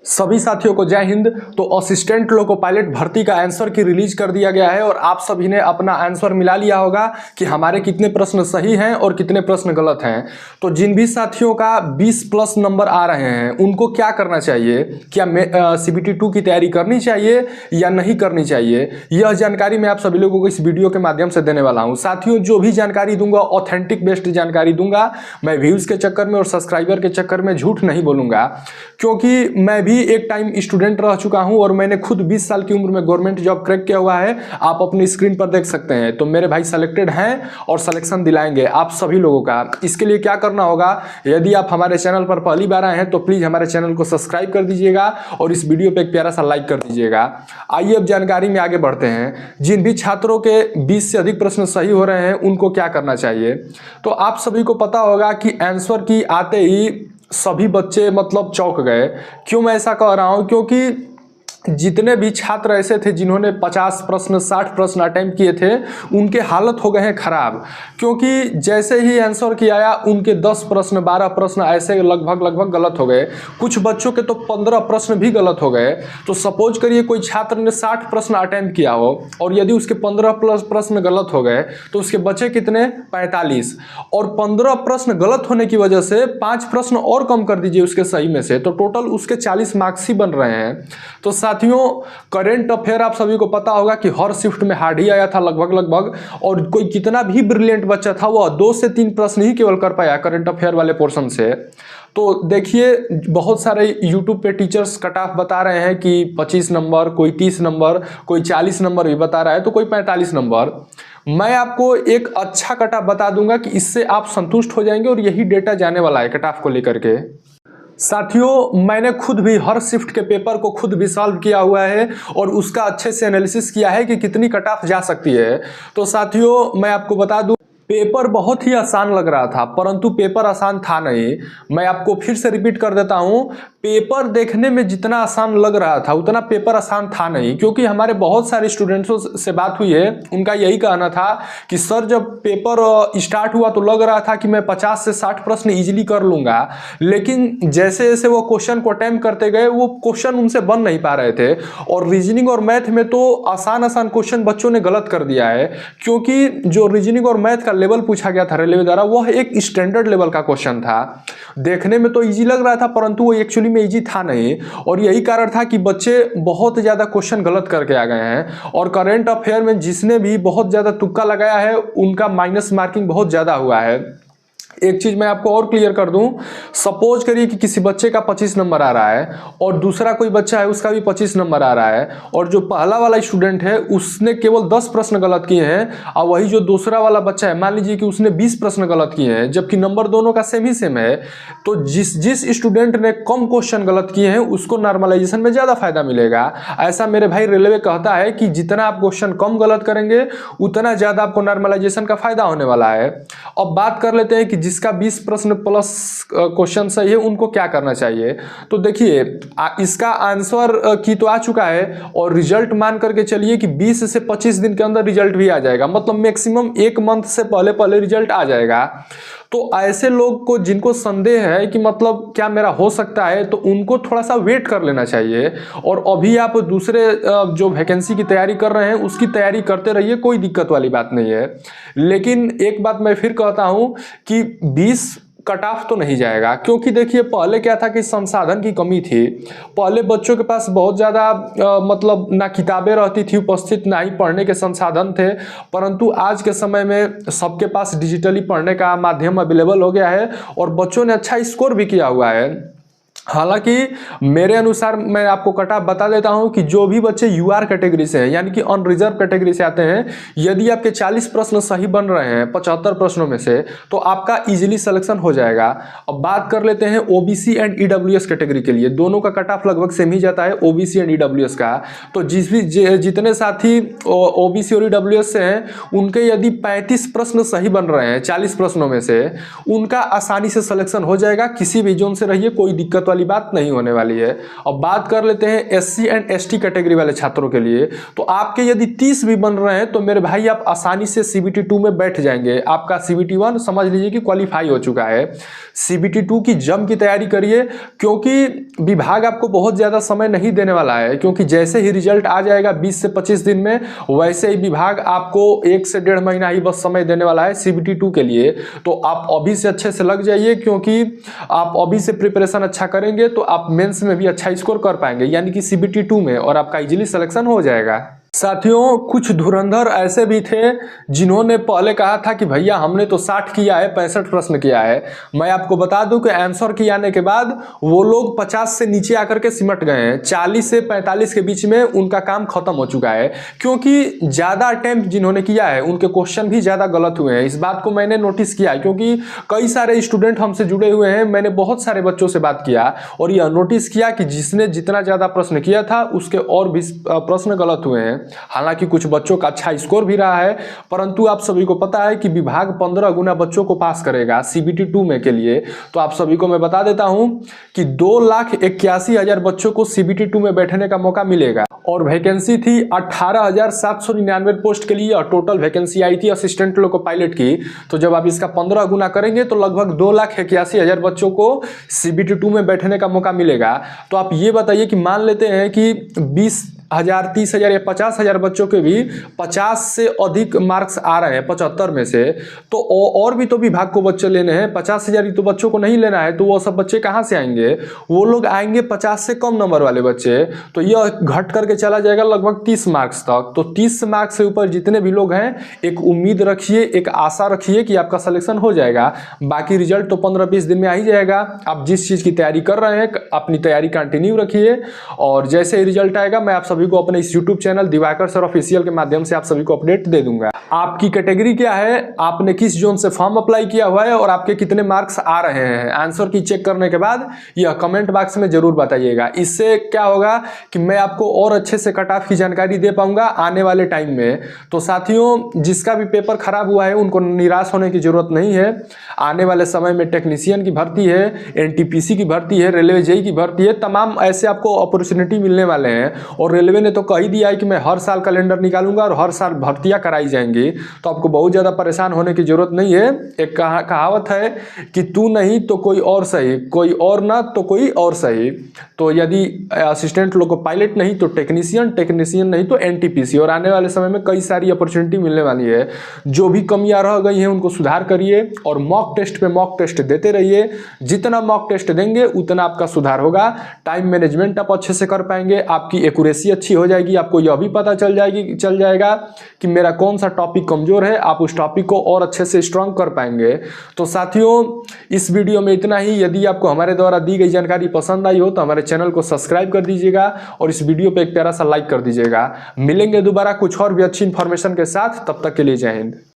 सभी साथियों को जय हिंद। तो असिस्टेंट लोको पायलट भर्ती का आंसर की रिलीज कर दिया गया है और आप सभी ने अपना आंसर मिला लिया होगा कि हमारे कितने प्रश्न सही हैं और कितने प्रश्न गलत हैं। तो जिन भी साथियों का 20 प्लस नंबर आ रहे हैं उनको क्या करना चाहिए, क्या CBT 2 की तैयारी करनी चाहिए या नहीं करनी चाहिए, यह जानकारी मैं आप सभी लोगों को इस वीडियो के माध्यम से देने वाला हूं। साथियों, जो भी जानकारी दूंगा ऑथेंटिक बेस्ड जानकारी दूंगा। मैं व्यूज के चक्कर में और सब्सक्राइबर के चक्कर में झूठ नहीं बोलूंगा, क्योंकि मैं भी एक टाइम स्टूडेंट रह चुका हूं और मैंने खुद 20 साल की उम्र में गवर्नमेंट जॉब क्रैक किया हुआ है। आप अपनी स्क्रीन पर देख सकते हैं। तो मेरे भाई सेलेक्टेड हैं और सिलेक्शन दिलाएंगे आप सभी लोगों का। इसके लिए क्या करना होगा, यदि आप हमारे चैनल पर पहली बार आए हैं तो प्लीज हमारे चैनल को सब्सक्राइब कर दीजिएगा और इस वीडियो पे एक प्यारा सा लाइक कर दीजिएगा। आइए अब जानकारी में आगे बढ़ते हैं। जिन भी छात्रों के 20 से अधिक प्रश्न सही हो रहे हैं उनको क्या करना चाहिए। तो आप सभी को पता होगा कि आंसर की आते ही सभी बच्चे मतलब चौंक गए। क्यों मैं ऐसा कह रहा हूं, क्योंकि जितने भी छात्र ऐसे थे जिन्होंने 50 प्रश्न 60 प्रश्न अटेम्प्ट किए थे उनके हालत हो गए हैं खराब। क्योंकि जैसे ही आंसर की आया उनके 10 प्रश्न 12 प्रश्न ऐसे लगभग गलत हो गए। कुछ बच्चों के तो 15 प्रश्न भी गलत हो गए। तो सपोज करिए कोई छात्र ने 60 प्रश्न अटेम्प्ट किया हो और यदि उसके 15 प्लस प्रश्न गलत हो गए तो उसके बचे कितने, 45। और 15 प्रश्न गलत होने की वजह से 5 प्रश्न और कम कर दीजिए उसके सही में से, तो टोटल उसके 40 मार्क्स ही बन रहे हैं। तो साथियों, करंट अफेयर आप सभी को पता होगा कि हर शिफ्ट में हार्ड ही आया था लगभग, और कोई कितना भी ब्रिलियंट बच्चा था वह 2 से 3 प्रश्न ही केवल कर पाया करंट अफेयर वाले पोर्शन से। तो देखिए, बहुत सारे यूट्यूब पे टीचर्स कट ऑफ बता रहे हैं कि 25 नंबर, कोई 30 नंबर, कोई 40 नंबर भी बता रहा है, तो कोई 45 नंबर। मैं आपको एक अच्छा कट ऑफ बता दूंगा कि इससे आप संतुष्ट हो जाएंगे और यही डेटा जाने वाला है कट ऑफ को लेकर के। साथियों, मैंने खुद भी हर शिफ्ट के पेपर को खुद भी सॉल्व किया हुआ है और उसका अच्छे से एनालिसिस किया है कि कितनी कट ऑफ जा सकती है। तो साथियों, मैं आपको बता दूं, पेपर बहुत ही आसान लग रहा था परंतु पेपर आसान था नहीं। मैं आपको फिर से रिपीट कर देता हूं, पेपर देखने में जितना आसान लग रहा था उतना पेपर आसान था नहीं। क्योंकि हमारे बहुत सारे स्टूडेंट्सों से बात हुई है, उनका यही कहना था कि सर जब पेपर स्टार्ट हुआ तो लग रहा था कि मैं 50 से 60 प्रश्न इजीली कर लूंगा, लेकिन जैसे जैसे वो क्वेश्चन को अटेम्प्ट करते गए वो क्वेश्चन उनसे बन नहीं पा रहे थे। और रीजनिंग और मैथ में तो आसान क्वेश्चन बच्चों ने गलत कर दिया है, क्योंकि जो रीजनिंग और मैथ का लेवल पूछा गया था रेलवे द्वारा वह एक स्टैंडर्ड लेवल का क्वेश्चन था। देखने में तो इजी लग रहा था परंतु वो एक्चुअली में इजी था नहीं, और यही कारण था कि बच्चे बहुत ज्यादा क्वेश्चन गलत करके आ गए हैं। और करंट अफेयर में जिसने भी बहुत ज्यादा तुक्का लगाया है उनका माइनस मार्किंग बहुत ज्यादा हुआ है। एक चीज मैं आपको और क्लियर कर दूं, सपोज करिए कि किसी बच्चे का 25 नंबर आ रहा है और दूसरा कोई बच्चा है उसका भी 25 नंबर आ रहा है, और जो पहला वाला स्टूडेंट है उसने केवल 10 प्रश्न गलत किए हैं और वही जो दूसरा वाला बच्चा है मान लीजिए कि उसने 20 प्रश्न गलत किए हैं, जबकि नंबर दोनों का सेम ही सेम है। तो जिस स्टूडेंट ने कम क्वेश्चन गलत किए हैं उसको नॉर्मलाइजेशन में ज्यादा फायदा मिलेगा। ऐसा मेरे भाई रेलवे कहता है कि जितना आप क्वेश्चन कम गलत करेंगे उतना ज्यादा आपको नॉर्मलाइजेशन का फायदा होने वाला है। अब बात कर लेते हैं कि जिसका 20 प्रश्न प्लस क्वेश्चन सही है उनको क्या करना चाहिए। तो देखिए, इसका आंसर की तो आ चुका है और रिजल्ट मान करके चलिए कि 20 से 25 दिन के अंदर रिजल्ट भी आ जाएगा, मतलब मैक्सिमम 1 मंथ से पहले रिजल्ट आ जाएगा। तो ऐसे लोग को जिनको संदेह है कि मतलब क्या मेरा हो सकता है, तो उनको थोड़ा सा वेट कर लेना चाहिए। और अभी आप दूसरे जो वैकेंसी की तैयारी कर रहे हैं उसकी तैयारी करते रहिए, कोई दिक्कत वाली बात नहीं है। लेकिन एक बात मैं फिर कहता हूं कि 20 कट ऑफ तो नहीं जाएगा, क्योंकि देखिए पहले क्या था कि संसाधन की कमी थी। पहले बच्चों के पास बहुत ज़्यादा मतलब ना किताबें रहती थी उपस्थित, ना ही पढ़ने के संसाधन थे। परंतु आज के समय में सबके पास डिजिटली पढ़ने का माध्यम अवेलेबल हो गया है और बच्चों ने अच्छा स्कोर भी किया हुआ है। हालांकि मेरे अनुसार मैं आपको कट ऑफ बता देता हूं कि जो भी बच्चे यूआर कैटेगरी से हैं यानी कि अनरिजर्व कैटेगरी से आते हैं, यदि आपके 40 प्रश्न सही बन रहे हैं 75 प्रश्नों में से, तो आपका इजीली सिलेक्शन हो जाएगा। अब बात कर लेते हैं ओबीसी एंड ईडब्ल्यूएस कैटेगरी के लिए। दोनों का कट ऑफ लगभग सेम ही जाता है, ओबीसी एंड ईडब्ल्यूएस का। तो जितने साथी ओबीसी और ईडब्ल्यूएस से हैं उनके यदि 35 प्रश्न सही बन रहे हैं 40 प्रश्नों में से, उनका आसानी से सिलेक्शन हो जाएगा। किसी भी जोन से रहिए, कोई दिक्कत वाली बात नहीं होने वाली है। अब बात कर लेते हैं SC एंड ST कैटेगरी वाले छात्रों के लिए। तो आपके यदि 30 भी बन रहे हैं तो मेरे भाई आप आसानी से CBT 2 में बैठ जाएंगे। आपका CBT 1 समझ लीजिए कि क्वालिफाई हो चुका है। CBT 2 की जम की तैयारी करिए, क्योंकि विभाग आपको बहुत ज़्यादा समय नहीं देने वाला है, क्योंकि जैसे ही रिजल्ट आ जाएगा 20 से 25 दिन में, वैसे ही विभाग आपको 1 से 1.5 महीना ही बस समय देने वाला है CBT 2 के लिए। तो आप अभी से अच्छे से लग जाइए, क्योंकि आप अभी से प्रिपरेशन अच्छा करेंगे तो आप मेंस में भी अच्छा स्कोर कर पाएंगे, यानी कि CBT 2 में, और आपका इजीली सिलेक्शन हो जाएगा। साथियों, कुछ धुरंधर ऐसे भी थे जिन्होंने पहले कहा था कि भैया हमने तो 60 किया है, 65 प्रश्न किया है। मैं आपको बता दूं कि आंसर की आने के बाद वो लोग 50 से नीचे आकर के सिमट गए हैं। 40 से 45 के बीच में उनका काम खत्म हो चुका है, क्योंकि ज़्यादा अटेम्प्ट जिन्होंने किया है उनके क्वेश्चन भी ज़्यादा गलत हुए हैं। इस बात को मैंने नोटिस किया है, क्योंकि कई सारे स्टूडेंट हमसे जुड़े हुए हैं। मैंने बहुत सारे बच्चों से बात किया और यह नोटिस किया कि जिसने जितना ज़्यादा प्रश्न किया था उसके और भी प्रश्न गलत हुए हैं। हालांकि कुछ बच्चों का अच्छा स्कोर भी रहा है, परंतु आप सभी को पता है कि विभाग 15 गुना बच्चों को पास करेगा CBT 2 में के लिए। तो आप सभी को मैं बता देता हूं कि 2,81,000 बच्चों को CBT 2 में बैठने का मौका मिलेगा, और वैकेंसी थी 18,799 पोस्ट के लिए, और टोटल वैकेंसी आई थी असिस्टेंट लोको पायलट की। तो जब आप इसका 15 गुना करेंगे तो लगभग 2,81,000 बच्चों को CBT 2 में बैठने का मौका मिलेगा। तो आप ये बताइए कि मान लेते हैं कि 20,000, 30,000 या 50,000 बच्चों के भी 50 से अधिक मार्क्स आ रहे हैं 75 में से, तो और भी तो विभाग को बच्चे लेने हैं। 50,000 ही तो बच्चों को नहीं लेना है, तो वो सब बच्चे कहाँ से आएंगे? वो लोग आएंगे 50 से कम नंबर वाले बच्चे। तो यह घट करके चला जाएगा लगभग 30 मार्क्स तक। तो 30 मार्क्स से ऊपर जितने भी लोग हैं, एक उम्मीद रखिए, एक आशा रखिए कि आपका सिलेक्शन हो जाएगा। बाकी रिजल्ट तो 15-20 दिन में आ ही जाएगा। आप जिस चीज़ की तैयारी कर रहे हैं अपनी तैयारी कंटिन्यू रखिए, और जैसे ही रिजल्ट आएगा मैं आप सभी को अपने इस YouTube channel Diwakar sir official के माध्यम से आप सभी को अपडेट दे दूंगा। आपकी कैटेगरी क्या है, आपने किस जोन से फॉर्म अप्लाई किया हुआ है, और आपके कितने मार्क्स आ रहे हैं, आंसर की चेक करने के बाद यह कमेंट बॉक्स में जरूर बताइएगा। इससे क्या होगा कि मैं आपको और अच्छे से कट ऑफ की जानकारी दे पाऊंगा आने वाले टाइम में। तो साथियों, जिसका भी पेपर खराब हुआ है उनको निराश होने की जरूरत नहीं है। आने वाले समय में टेक्नीशियन की भर्ती है, NTPC की भर्ती है, रेलवे JEE की भर्ती है, तमाम ऐसे आपको अपॉर्चुनिटी मिलने वाले हैं। और रेलवे ने तो कह ही दिया है कि मैं हर साल कैलेंडर निकालूंगा और हर साल भर्तियां कराई जाएंगी। तो आपको बहुत ज़्यादा परेशान होने की जरूरत नहीं है। एक कहावत है कि तू नहीं तो कोई और सही, कोई और ना तो कोई और सही। तो यदि असिस्टेंट लोको पायलट नहीं तो टेक्नीशियन, टेक्नीशियन नहीं तो NTPC, और आने वाले समय में कई सारी अपॉर्चुनिटी मिलने वाली है। जो भी कमियां रह गई हैं उनको सुधार करिए, और मॉक टेस्ट पे मॉक टेस्ट देते रहिए। जितना मॉक टेस्ट देंगे उतना आपका सुधार होगा। टाइम मैनेजमेंट आप अच्छे से कर पाएंगे, आपकी एक्यूरेसी अच्छी हो जाएगी। आपको यह भी पता चल जाएगा कि मेरा कौन सा टॉपिक कमजोर है, आप उस टॉपिक को और अच्छे से स्ट्रांग कर पाएंगे। तो साथियों, इस वीडियो में इतना ही। यदि आपको हमारे द्वारा दी गई जानकारी पसंद आई हो तो हमारे चैनल को सब्सक्राइब कर दीजिएगा, और इस वीडियो पे एक प्यारा सा लाइक कर दीजिएगा। मिलेंगे दोबारा कुछ और भी अच्छी इंफॉर्मेशन के साथ, तब तक के लिए जय हिंद।